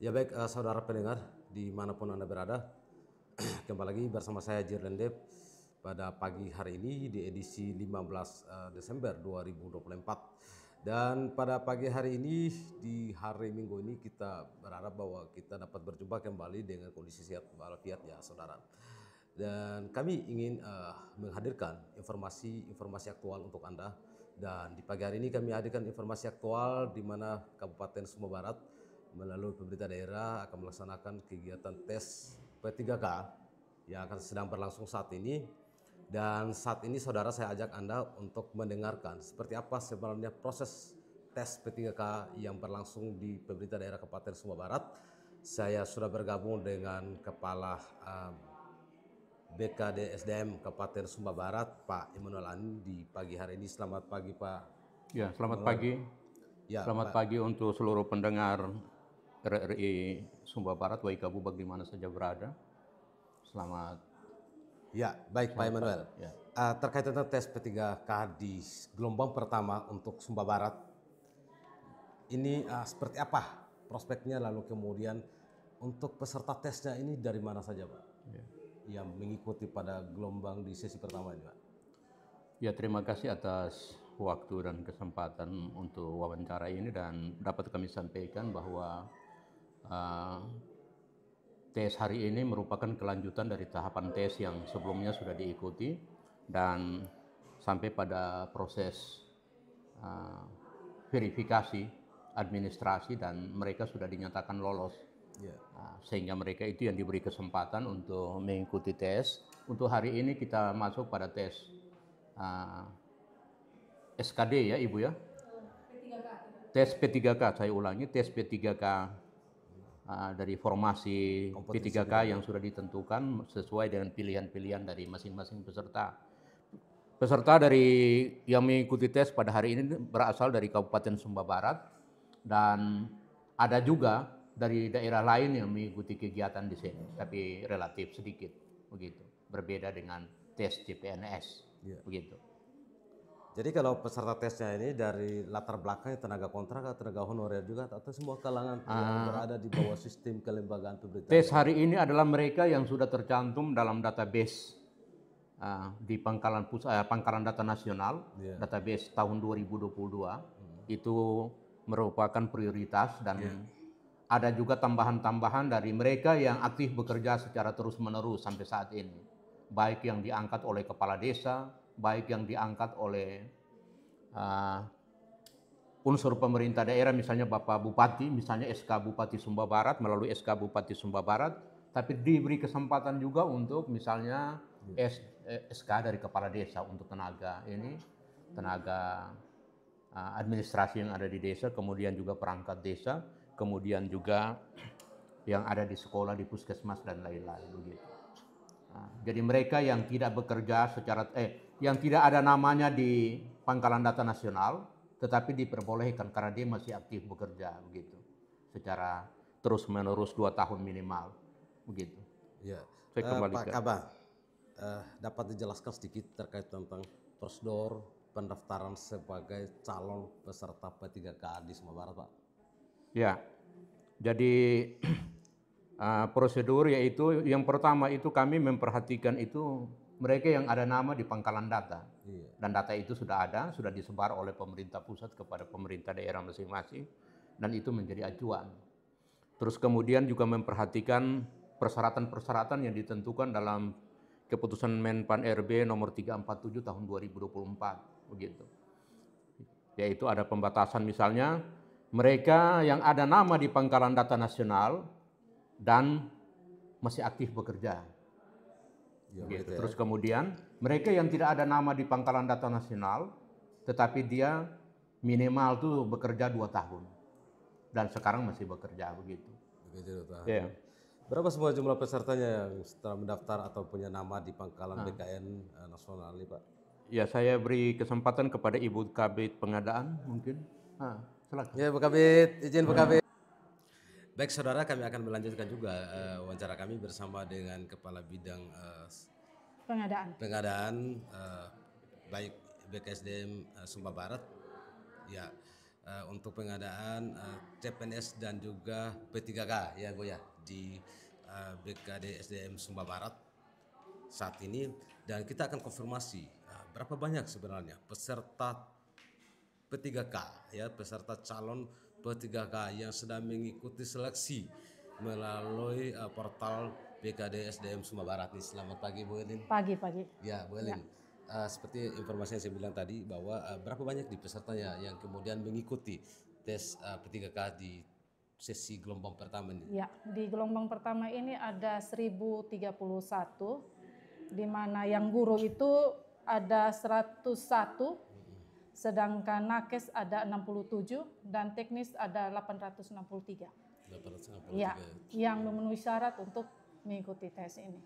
Ya baik, saudara pendengar dimanapun Anda berada, kembali lagi bersama saya Jirlendep pada pagi hari ini di edisi 15 Desember 2024. Dan pada pagi hari ini di hari Minggu ini kita berharap bahwa kita dapat berjumpa kembali dengan kondisi sehat walafiat ya saudara. Dan kami ingin menghadirkan informasi aktual untuk Anda. Dan di pagi hari ini kami hadirkan informasi aktual di mana Kabupaten Sumba Barat melalui pemerintah daerah akan melaksanakan kegiatan tes P3K yang akan sedang berlangsung saat ini. Dan saat ini saudara saya ajak Anda untuk mendengarkan seperti apa sebenarnya proses tes P3K yang berlangsung di pemerintah daerah Kabupaten Sumba Barat. Saya sudah bergabung dengan Kepala BKD SDM Kabupaten Sumba Barat, Pak Immanuel Ani di pagi hari ini. Selamat pagi Pak. Ya, selamat Immanuel. pagi. Ya, Selamat Pak. pagi untuk seluruh pendengar RRI Sumba Barat, Waikabu bagaimana saja berada. Selamat. Ya, baik Pak Immanuel. Ya. Terkait tentang tes P3K di gelombang pertama untuk Sumba Barat, ini seperti apa prospeknya, lalu kemudian untuk peserta tesnya ini dari mana saja Pak? Ya. Yang mengikuti pada gelombang di sesi pertama ini Pak. Ya, terima kasih atas waktu dan kesempatan untuk wawancara ini, dan dapat kami sampaikan bahwa tes hari ini merupakan kelanjutan dari tahapan tes yang sebelumnya sudah diikuti dan sampai pada proses verifikasi administrasi dan mereka sudah dinyatakan lolos. Ya. Sehingga mereka itu yang diberi kesempatan untuk mengikuti tes. Untuk hari ini kita masuk pada tes SKD ya Ibu ya? Tes P3K, saya ulangi, tes P3K dari formasi P3K yang sudah ditentukan sesuai dengan pilihan-pilihan dari masing-masing peserta. Peserta dari yang mengikuti tes pada hari ini berasal dari Kabupaten Sumba Barat dan ada juga dari daerah lain yang mengikuti kegiatan di sini, tapi relatif sedikit begitu, berbeda dengan tes CPNS, begitu. Jadi kalau peserta tesnya ini dari latar belakang tenaga kontrak atau tenaga honorer juga atau semua kalangan yang berada di bawah sistem kelembagaan pemerintah? Tes hari ini adalah mereka yang sudah tercantum dalam database di Pangkalan Data Nasional, database tahun 2022, itu merupakan prioritas dan ada juga tambahan-tambahan dari mereka yang aktif bekerja secara terus-menerus sampai saat ini. Baik yang diangkat oleh kepala desa, baik yang diangkat oleh unsur pemerintah daerah, misalnya Bapak Bupati, misalnya SK Bupati Sumba Barat melalui SK Bupati Sumba Barat, tapi diberi kesempatan juga untuk misalnya SK dari kepala desa untuk tenaga administrasi yang ada di desa, kemudian juga perangkat desa, kemudian juga yang ada di sekolah, di puskesmas dan lain-lain begitu. Jadi mereka yang tidak bekerja yang tidak ada namanya di Pangkalan Data Nasional, tetapi diperbolehkan karena dia masih aktif bekerja begitu, secara terus-menerus 2 tahun minimal begitu. Ya. Saya kembalikan. Pak Kabah, dapat dijelaskan sedikit terkait tentang prosedur pendaftaran sebagai calon peserta P3K di Sumba Barat Pak? Ya, jadi prosedur yaitu yang pertama itu kami memperhatikan itu mereka yang ada nama di pangkalan data. Dan data itu sudah ada, sudah disebar oleh pemerintah pusat kepada pemerintah daerah masing-masing dan itu menjadi acuan. Terus kemudian juga memperhatikan persyaratan-persyaratan yang ditentukan dalam keputusan Menpan RB nomor 347 tahun 2024 begitu. Yaitu ada pembatasan misalnya mereka yang ada nama di Pangkalan Data Nasional dan masih aktif bekerja. Gitu. Terus kemudian mereka yang tidak ada nama di Pangkalan Data Nasional tetapi dia minimal tuh bekerja 2 tahun dan sekarang masih bekerja begitu. Ya. Berapa semua jumlah pesertanya yang setelah mendaftar atau punya nama di Pangkalan BKN nasional ini Pak? Ya, saya beri kesempatan kepada Ibu Kabid Pengadaan mungkin. Silakan. Ya, Bu Kabid, izin Bu Kabid. Baik saudara, kami akan melanjutkan juga wawancara kami bersama dengan Kepala Bidang Pengadaan baik BKSDM Sumba Barat. Ya, untuk pengadaan CPNS dan juga P3K ya Go ya di BKD SDM Sumba Barat saat ini, dan kita akan konfirmasi berapa banyak sebenarnya peserta P3K ya, peserta calon P3K yang sedang mengikuti seleksi melalui portal BKD SDM Sumba Barat nih. Selamat pagi Bu Elin. Pagi. Ya Bu Elin, seperti informasi yang saya bilang tadi bahwa berapa banyak di pesertanya yang kemudian mengikuti tes P3K di sesi gelombang pertama ini? Ya, di gelombang pertama ini ada 1031, di mana yang guru itu ada 101, sedangkan nakes ada 67 dan teknis ada 863. 863. Ya, yang memenuhi syarat untuk mengikuti tes ini.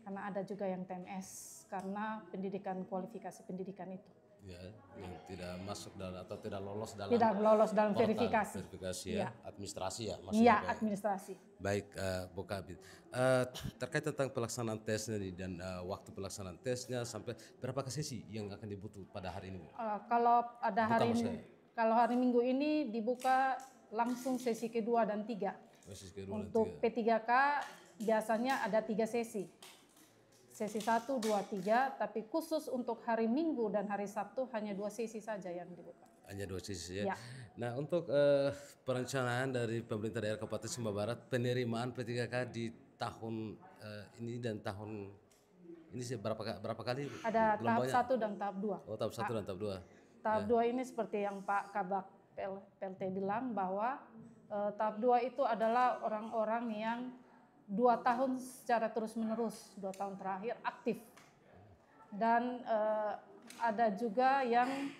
Karena ada juga yang TMS karena pendidikan, kualifikasi pendidikan itu. Ya, yang tidak masuk dalam atau tidak lolos dalam portal verifikasi ya, administrasi ya maksudnya. Iya, administrasi. Baik, Bu Kabit. Terkait tentang pelaksanaan tesnya nih, dan waktu pelaksanaan tesnya sampai berapa sesi yang akan dibutuh pada hari ini, Bu? Kalau ada kalau hari Minggu ini dibuka langsung sesi kedua dan 3. Untuk P3K biasanya ada 3 sesi. Sesi 1, 2, 3, tapi khusus untuk hari Minggu dan hari Sabtu hanya 2 sesi saja yang dibuka. Hanya 2 sesi ya. Ya. Nah, untuk perencanaan dari pemerintah daerah Kabupaten Sumba Barat penerimaan P3K di tahun ini dan tahun ini berapa kali? Ada tahap 1 dan tahap 2. Oh, tahap 1 dan tahap 2. Tahap 2 ini seperti yang Pak Kabak PLT bilang bahwa tahap 2 itu adalah orang-orang yang 2 tahun secara terus-menerus, 2 tahun terakhir aktif. Dan ada juga yang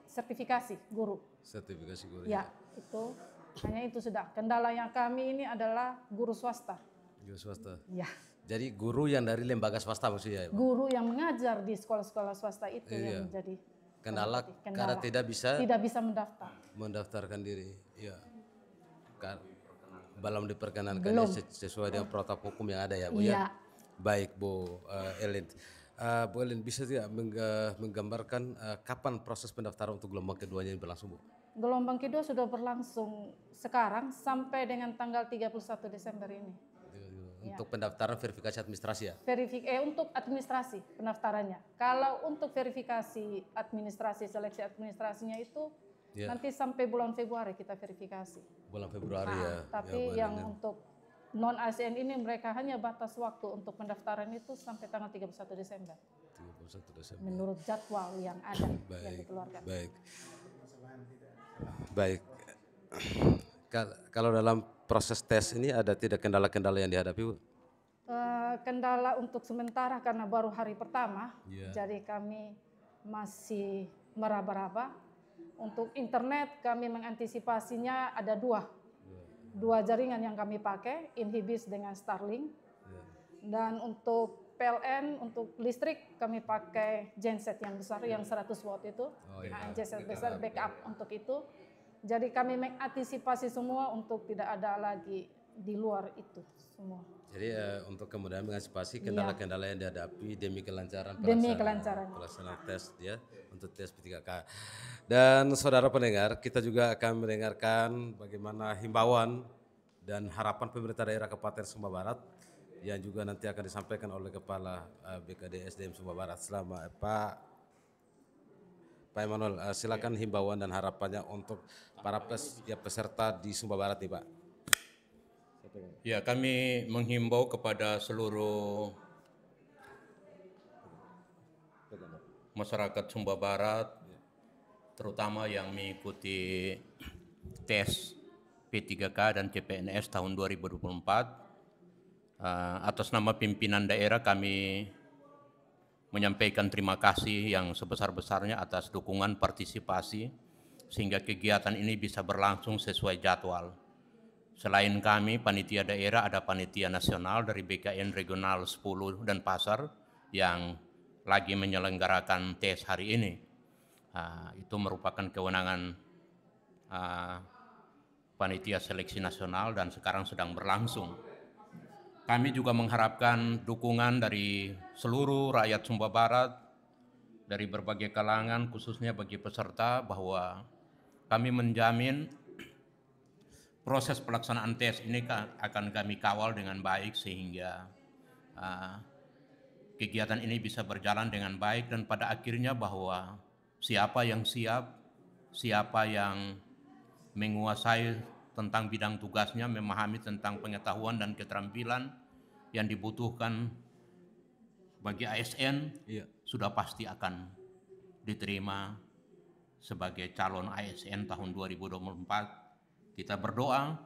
sertifikasi guru. Sertifikasi guru. Ya, itu hanya itu sudah. Kendala yang kami ini adalah guru swasta. Guru swasta. Ya. Jadi guru yang dari lembaga swasta maksudnya ya, Pak? Guru yang mengajar di sekolah-sekolah swasta itu yang menjadi kendala karena tidak bisa mendaftarkan diri. Ya. Belum diperkenankan sesuai dengan protokol hukum yang ada ya, Bu ya. Baik, Bu Elin. Bu Elin, bisa tidak menggambarkan kapan proses pendaftaran untuk gelombang keduanya ini berlangsung, Bu? Gelombang kedua sudah berlangsung sekarang sampai dengan tanggal 31 Desember ini. Untuk pendaftaran verifikasi administrasi ya? Untuk administrasi pendaftarannya. Kalau untuk verifikasi administrasi, seleksi administrasinya itu nanti sampai bulan Februari kita verifikasi. Bulan Februari ya. Tapi yang untuk non ASN ini mereka hanya batas waktu untuk pendaftaran itu sampai tanggal 31 Desember. 31 Desember. Menurut jadwal yang ada yang dikeluarkan. Baik. Kalau dalam proses tes ini ada tidak kendala-kendala yang dihadapi, Bu? Kendala untuk sementara karena baru hari pertama, jadi kami masih meraba-raba. Untuk internet kami mengantisipasinya ada 2 jaringan yang kami pakai, Inhibis dengan Starlink. Dan untuk PLN, untuk listrik kami pakai genset yang besar, yang 100 watt itu. Genset besar backup untuk itu. Jadi kami mengantisipasi semua untuk tidak ada lagi di luar itu semua. Jadi untuk kemudian mengantisipasi kendala-kendala yang dihadapi demi kelancaran pelaksanaan tes ya, untuk tes P3K. Dan saudara pendengar, kita juga akan mendengarkan bagaimana himbauan dan harapan pemerintah daerah Kabupaten Sumba Barat yang juga nanti akan disampaikan oleh Kepala BKD SDM Sumba Barat. Pak Emmanuel, silakan himbauan dan harapannya untuk para peserta di Sumba Barat nih, Pak. Ya, kami menghimbau kepada seluruh masyarakat Sumba Barat, terutama yang mengikuti tes P3K dan CPNS tahun 2024. Atas nama pimpinan daerah kami menyampaikan terima kasih yang sebesar-besarnya atas dukungan partisipasi sehingga kegiatan ini bisa berlangsung sesuai jadwal. Selain kami, panitia daerah, ada panitia nasional dari BKN Regional 10 dan Pasar yang lagi menyelenggarakan tes hari ini. Itu merupakan kewenangan panitia seleksi nasional dan sekarang sedang berlangsung. Kami juga mengharapkan dukungan dari seluruh rakyat Sumba Barat, dari berbagai kalangan, khususnya bagi peserta, bahwa kami menjamin proses pelaksanaan tes ini akan kami kawal dengan baik sehingga kegiatan ini bisa berjalan dengan baik dan pada akhirnya bahwa siapa yang siap, siapa yang menguasai tentang bidang tugasnya, memahami tentang pengetahuan dan keterampilan yang dibutuhkan bagi ASN, sudah pasti akan diterima sebagai calon ASN tahun 2024. Kita berdoa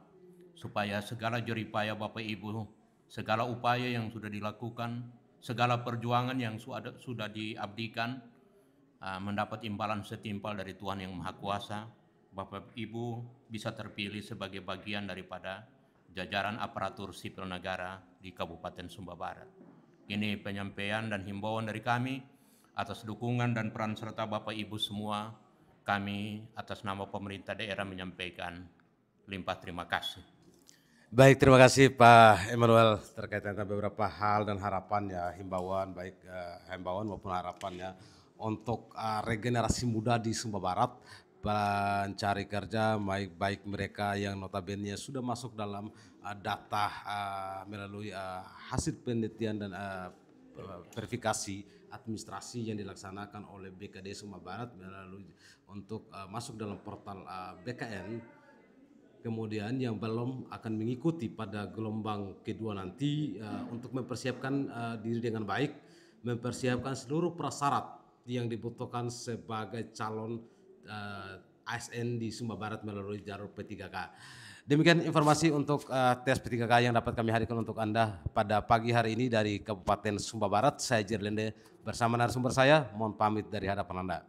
supaya segala jeripaya Bapak Ibu, segala upaya yang sudah dilakukan, segala perjuangan yang sudah diabdikan, mendapat imbalan setimpal dari Tuhan Yang Maha Kuasa. Bapak Ibu bisa terpilih sebagai bagian daripada jajaran aparatur sipil negara di Kabupaten Sumba Barat. Ini penyampaian dan himbauan dari kami atas dukungan dan peran serta Bapak Ibu semua. Kami atas nama pemerintah daerah menyampaikan limpah terima kasih. Baik, terima kasih Pak Emmanuel terkait dengan beberapa hal dan harapan ya, himbauan baik himbauan maupun harapannya untuk regenerasi muda di Sumba Barat, pencari kerja baik mereka yang notabene sudah masuk dalam data melalui hasil penelitian dan verifikasi administrasi yang dilaksanakan oleh BKD Sumba Barat melalui untuk masuk dalam portal BKN. Kemudian yang belum akan mengikuti pada gelombang kedua nanti untuk mempersiapkan diri dengan baik, mempersiapkan seluruh prasyarat yang dibutuhkan sebagai calon ASN di Sumba Barat melalui jalur P3K. Demikian informasi untuk tes P3K yang dapat kami hadirkan untuk Anda pada pagi hari ini dari Kabupaten Sumba Barat. Saya Jirlende bersama narasumber saya, mohon pamit dari hadapan Anda.